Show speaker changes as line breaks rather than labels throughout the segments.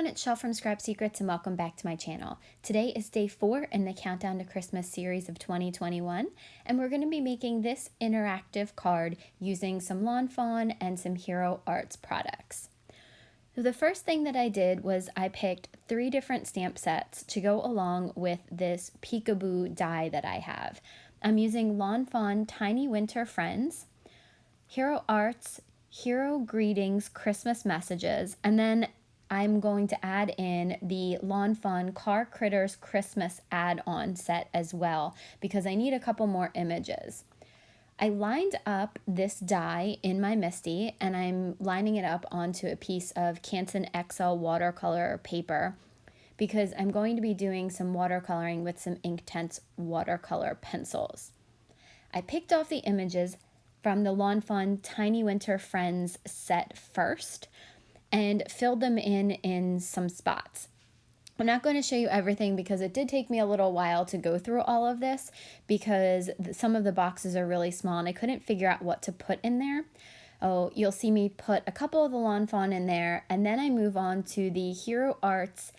everyone, it's Shell from Scrap Secrets and welcome back to my channel. Today is day 4 in the Countdown to Christmas series of 2021 and we're going to be making this interactive card using some Lawn Fawn and some Hero Arts products. So the first thing that I did was I picked 3 different stamp sets to go along with this Peekaboo die that I have. I'm using Lawn Fawn Tiny Winter Friends, Hero Arts Hero Greetings Christmas Messages, and then I'm going to add in the Lawn Fawn Car Critters Christmas add-on set as well because I need a couple more images. I lined up this die in my MISTI and I'm lining it up onto a piece of Canson XL watercolor paper because I'm going to be doing some watercoloring with some Inktense watercolor pencils. I picked off the images from the Lawn Fawn Tiny Winter Friends set first and filled them in some spots. I'm not going to show you everything because it did take me a little while to go through all of this because some of the boxes are really small and I couldn't figure out what to put in there. Oh, you'll see me put a couple of the Lawn Fawn in there and then I move on to the Hero Arts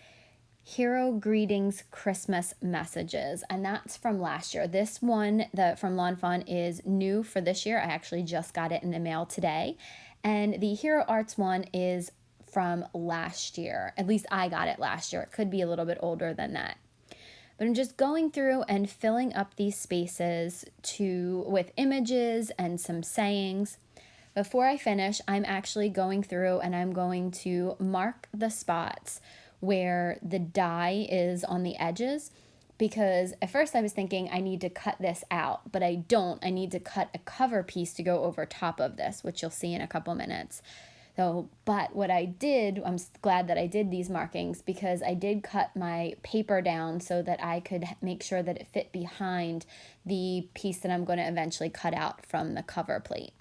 Hero Greetings Christmas Messages, and that's from last year. This one from Lawn Fawn is new for this year. I actually just got it in the mail today. And the Hero Arts one is from last year. At least I got it last year. It could be a little bit older than that. But I'm just going through and filling up these spaces with images and some sayings. Before I finish, I'm actually going through and I'm going to mark the spots where the die is on the edges because at first I was thinking I need to cut this out, but I don't. I need to cut a cover piece to go over top of this, which you'll see in a couple minutes. But what I did, I'm glad that I did these markings because I did cut my paper down so that I could make sure that it fit behind the piece that I'm going to eventually cut out from the cover plate.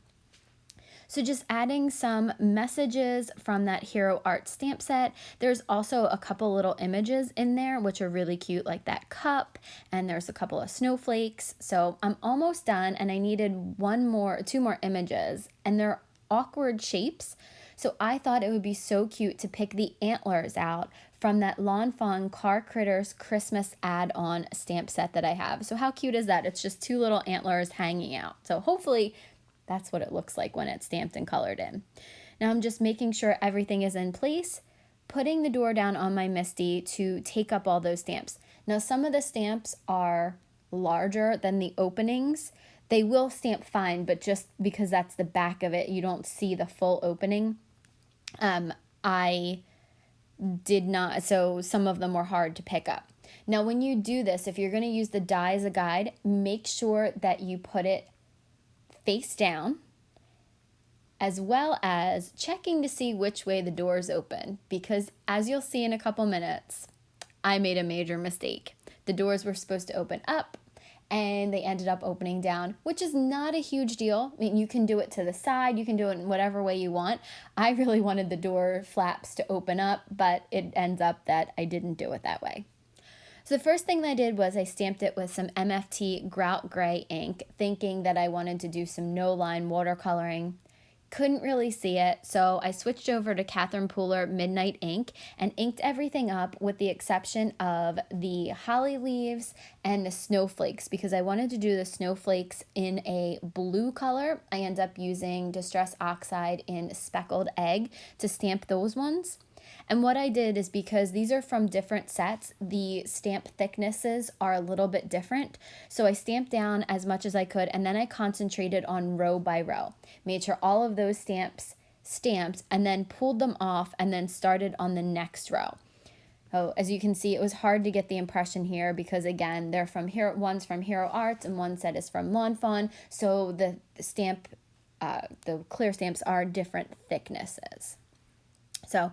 So just adding some messages from that Hero Art stamp set. There's also a couple little images in there which are really cute, like that cup, and there's a couple of snowflakes. So I'm almost done and I needed two more images and they're awkward shapes. So I thought it would be so cute to pick the antlers out from that Lawn Fawn Car Critters Christmas add-on stamp set that I have. So how cute is that? It's just 2 little antlers hanging out. So hopefully that's what it looks like when it's stamped and colored in. Now I'm just making sure everything is in place, putting the door down on my MISTI to take up all those stamps. Now some of the stamps are larger than the openings. They will stamp fine, but just because that's the back of it, you don't see the full opening. I did not, so some of them were hard to pick up. Now when you do this, if you're going to use the die as a guide, make sure that you put it face down, as well as checking to see which way the doors open, because as you'll see in a couple minutes, I made a major mistake. The doors were supposed to open up and they ended up opening down, which is not a huge deal. I mean, you can do it to the side, you can do it in whatever way you want. I really wanted the door flaps to open up, but it ends up that I didn't do it that way. So the first thing that I did was I stamped it with some MFT Grout Gray ink, thinking that I wanted to do some no-line watercoloring. Couldn't really see it, so I switched over to Catherine Pooler Midnight Ink and inked everything up with the exception of the holly leaves and the snowflakes because I wanted to do the snowflakes in a blue color. I ended up using Distress Oxide in Speckled Egg to stamp those ones. And what I did is because these are from different sets, the stamp thicknesses are a little bit different. So I stamped down as much as I could and then I concentrated on row by row. Made sure all of those stamps stamped and then pulled them off and then started on the next row. So as you can see, it was hard to get the impression here because again, they're from one's from Hero Arts and one set is from Lawn Fawn. So the clear stamps are different thicknesses. So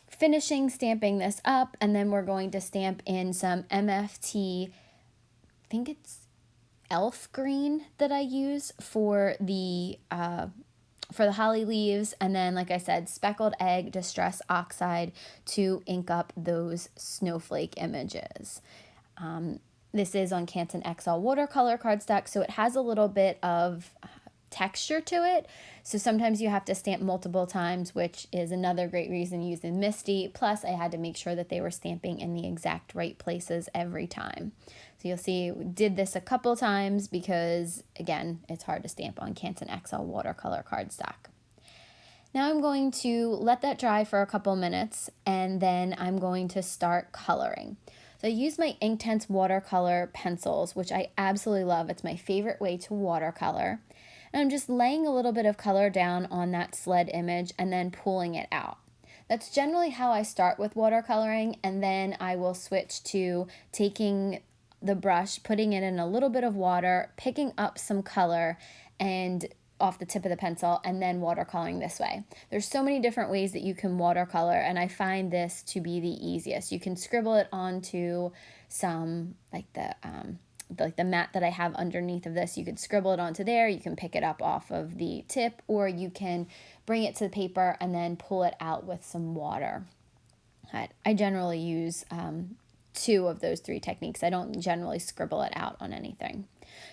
finishing stamping this up, and then we're going to stamp in some MFT, I think it's Elf Green that I use for the holly leaves, and then like I said, Speckled Egg Distress Oxide to ink up those snowflake images. This is on Canson XL watercolor cardstock, so it has a little bit of texture to it. So sometimes you have to stamp multiple times, which is another great reason using MISTI. Plus, I had to make sure that they were stamping in the exact right places every time. So you'll see we did this a couple times because, again, it's hard to stamp on Canson XL watercolor cardstock. Now I'm going to let that dry for a couple minutes, and then I'm going to start coloring. So I use my Inktense watercolor pencils, which I absolutely love. It's my favorite way to watercolor. And I'm just laying a little bit of color down on that sled image and then pulling it out. That's generally how I start with watercoloring, and then I will switch to taking the brush, putting it in a little bit of water, picking up some color, and off the tip of the pencil, and then watercoloring this way. There's so many different ways that you can watercolor, and I find this to be the easiest. You can scribble it onto some, like the mat that I have underneath of this. You could scribble it onto there, you can pick it up off of the tip, or you can bring it to the paper and then pull it out with some water. I generally use 2 of those 3 techniques. I don't generally scribble it out on anything.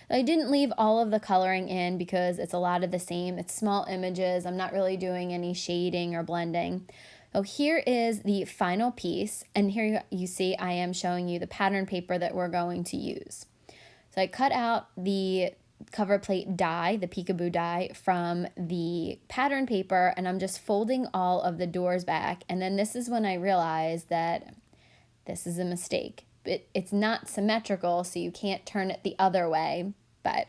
I didn't leave all of the coloring in because it's a lot of the same. It's small images. I'm not really doing any shading or blending. So here is the final piece, and here you see I am showing you the pattern paper that we're going to use. So I cut out the cover plate die, the peekaboo die, from the pattern paper, and I'm just folding all of the doors back. And then this is when I realized that this is a mistake. It's not symmetrical, so you can't turn it the other way, but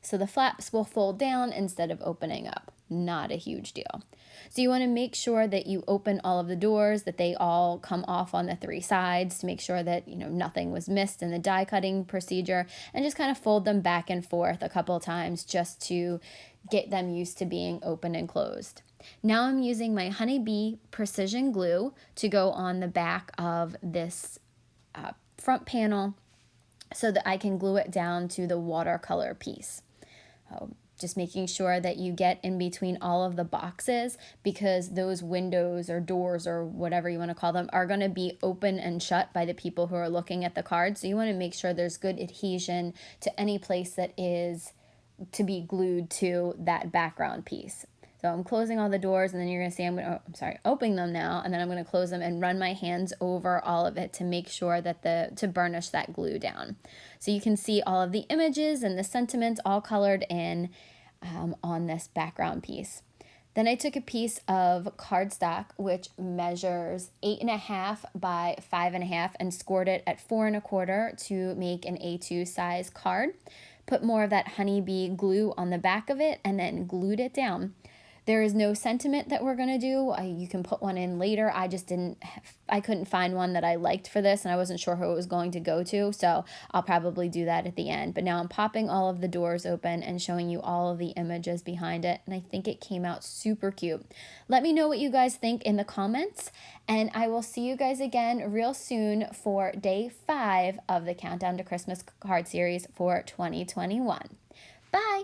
so the flaps will fold down instead of opening up. Not a huge deal. So you want to make sure that you open all of the doors, that they all come off on the 3 sides to make sure that, nothing was missed in the die cutting procedure, and just kind of fold them back and forth a couple of times just to get them used to being open and closed. Now I'm using my Honeybee precision glue to go on the back of this front panel so that I can glue it down to the watercolor piece. Just making sure that you get in between all of the boxes, because those windows or doors or whatever you want to call them are going to be open and shut by the people who are looking at the card. So you want to make sure there's good adhesion to any place that is to be glued to that background piece. So I'm closing all the doors, and then you're going to see opening them now, and then I'm going to close them and run my hands over all of it to make sure that to burnish that glue down. So you can see all of the images and the sentiments all colored in on this background piece. Then I took a piece of cardstock which measures 8.5 by 5.5 and scored it at 4.25 to make an A2 size card. Put more of that Honeybee glue on the back of it and then glued it down. There is no sentiment that we're going to do. You can put one in later. I couldn't find one that I liked for this, and I wasn't sure who it was going to go to, so I'll probably do that at the end. But now I'm popping all of the doors open and showing you all of the images behind it, and I think it came out super cute. Let me know what you guys think in the comments, and I will see you guys again real soon for day 5 of the Countdown to Christmas card series for 2021. Bye!